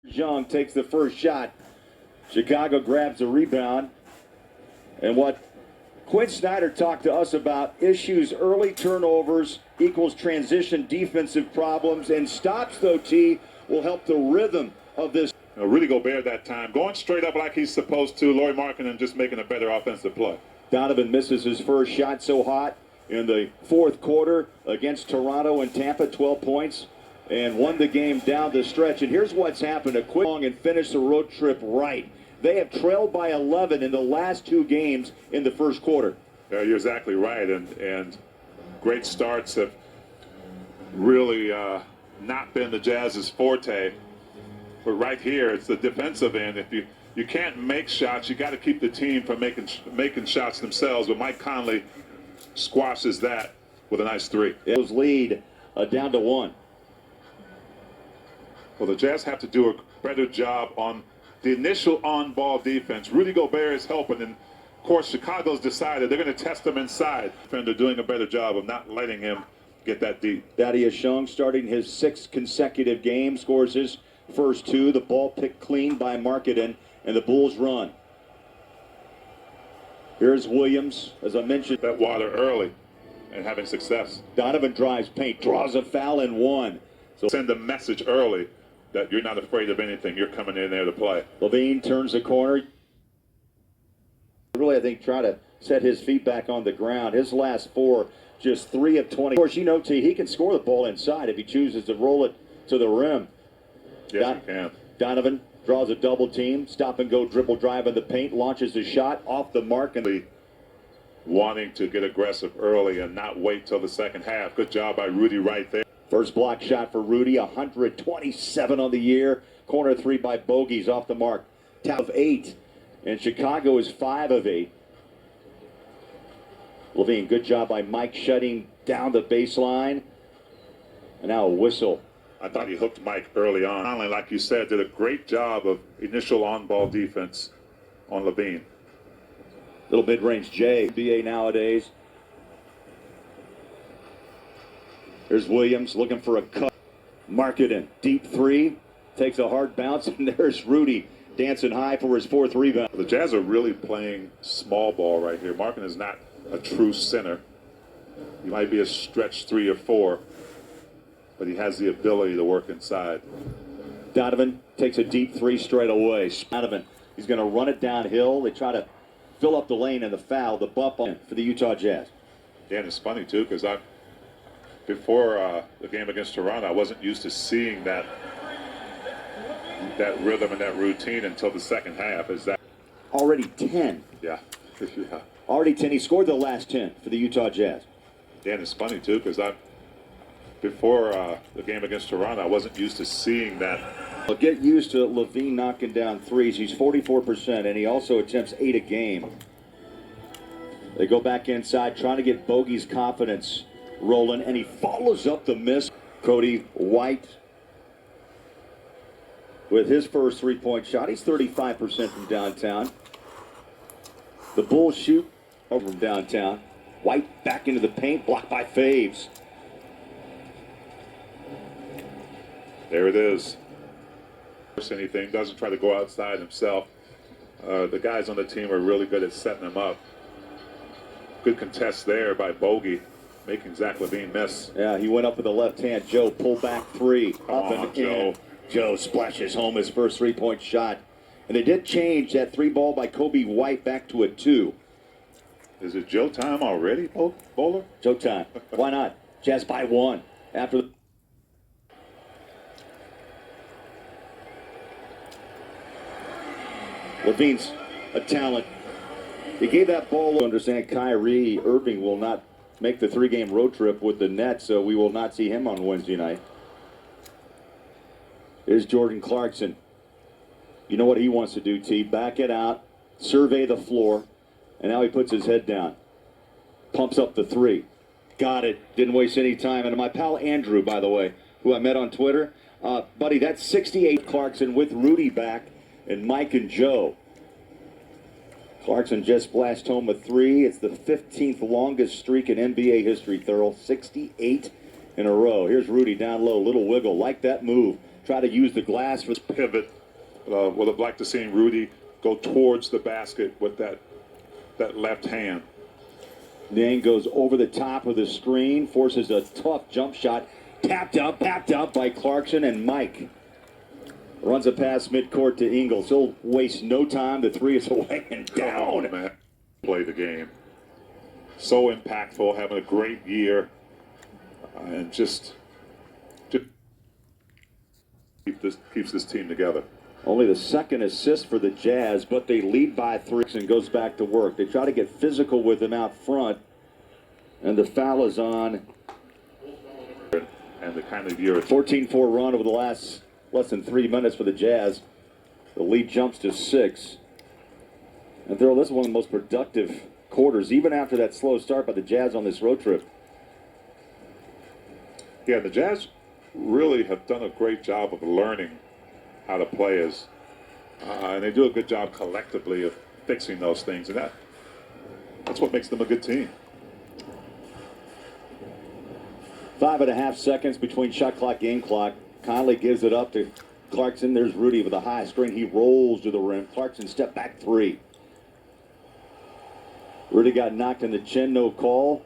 Young takes the first shot. Chicago grabs the rebound. And what Quinn Snyder talked to us about, issues early turnovers equals transition defensive problems, and stops, though, T, will help the rhythm of this. Rudy Gobert that time, going straight up like he's supposed to. Lauri Markkanen just making a better offensive play. Donovan misses his first shot, so hot in the fourth quarter against Toronto and Tampa, 12 points, and won the game down the stretch. And here's what's happened: a quick long and finish the road trip right. They have trailed by 11 in the last two games in the first quarter. Yeah, you're exactly right, and great starts have really not been the Jazz's forte. But right here, it's the defensive end. If you can't make shots, you got to keep the team from making shots themselves. But Mike Conley squashes that with a nice three. Those lead down to one. Well, the Jazz have to do a better job on the initial on-ball defense. Rudy Gobert is helping, and of course, Chicago's decided they're going to test him inside. And they're doing a better job of not letting him get that deep. Thaddeus Young, starting his sixth consecutive game, scores his first two. The ball picked clean by Markkanen, and the Bulls run. Here's Williams, as I mentioned. That water early and having success. Donovan drives paint, draws a foul, and one. So send a message early that you're not afraid of anything. You're coming in there to play. LaVine turns the corner. Really, I think, try to set his feet back on the ground. His last four, just 3 of 20. Of course, you know, T, he can score the ball inside if he chooses to roll it to the rim. Yes, he can. Donovan draws a double team, stop and go dribble drive in the paint, launches a shot off the mark. And wanting to get aggressive early and not wait till the second half. Good job by Rudy right there. First block shot for Rudy, 127 on the year. Corner three by Bogies off the mark. Top of 8. And Chicago is 5 of 8. LaVine, good job by Mike shutting down the baseline. And now a whistle. I thought he hooked Mike early on. Conley, like you said, did a great job of initial on-ball defense on LaVine. Little mid-range J, BA nowadays. There's Williams looking for a cut. Markkanen, deep three, takes a hard bounce, and there's Rudy dancing high for his fourth rebound. The Jazz are really playing small ball right here. Markkanen is not a true center. He might be a stretch 3 or 4, but he has the ability to work inside. Donovan takes a deep three straight away. Donovan, he's going to run it downhill. They try to fill up the lane, and the foul, the bump on for the Utah Jazz. Yeah, and it's funny, too, because before the game against Toronto, I wasn't used to seeing that rhythm and that routine until the second half. Is that already 10? Yeah. Yeah. Already 10. He scored the last 10 for the Utah Jazz. Yeah, and it's funny, too, because before the game against Toronto, I wasn't used to seeing that. Well, get used to LaVine knocking down threes. He's 44%, and he also attempts 8 a game. They go back inside, trying to get Bogey's confidence rolling, and he follows up the miss. Cody White with his first three-point shot. He's 35% from downtown. The Bulls shoot over from downtown. White back into the paint, blocked by Faves. There it is. Anything, doesn't try to go outside himself. The guys on the team are really good at setting him up. Good contest there by Bogey, making Zach LaVine miss. Yeah, he went up with the left hand. Joe pull back three. Up and Joe. in. Joe splashes home his first three-point shot. And they did change that 3 ball by Kobe White back to a 2. Is it Joe time already, Bowler? Joe time. Why not? Jazz by 1 after the LaVine's a talent. He gave that ball. Understand Kyrie Irving will not make the 3-game road trip with the Nets, so we will not see him on Wednesday night. Here's Jordan Clarkson. You know what he wants to do, T? Back it out, survey the floor, and now he puts his head down. Pumps up the 3. Got it. Didn't waste any time. And my pal Andrew, by the way, who I met on Twitter, buddy, that's 68 Clarkson with Rudy back and Mike and Joe. Clarkson just splashed home a 3. It's the 15th longest streak in NBA history, Thurl. 68 in a row. Here's Rudy down low, little wiggle. Like that move. try to use the glass for Pivot. Would have liked to see Rudy go towards the basket with that left hand. Then goes over the top of the screen, forces a tough jump shot. Tapped up by Clarkson, and Mike runs a pass midcourt to Ingles. He'll waste no time. The three is away and Come down. on, man. Play the game. So impactful, having a great year, and just keeps this team together. Only the second assist for the Jazz, but they lead by 3 and goes back to work. They try to get physical with him out front, and the foul is on. And the kind of year 14-4 run over the last less than 3 minutes for the Jazz. The lead jumps to 6. And Thurl, this is one of the most productive quarters, even after that slow start by the Jazz on this road trip. Yeah, the Jazz really have done a great job of learning how to play and they do a good job collectively of fixing those things, and that's what makes them a good team. 5.5 seconds between shot clock, game clock. Conley gives it up to Clarkson. There's Rudy with a high screen. He rolls to the rim. Clarkson step back 3. Rudy got knocked in the chin, no call.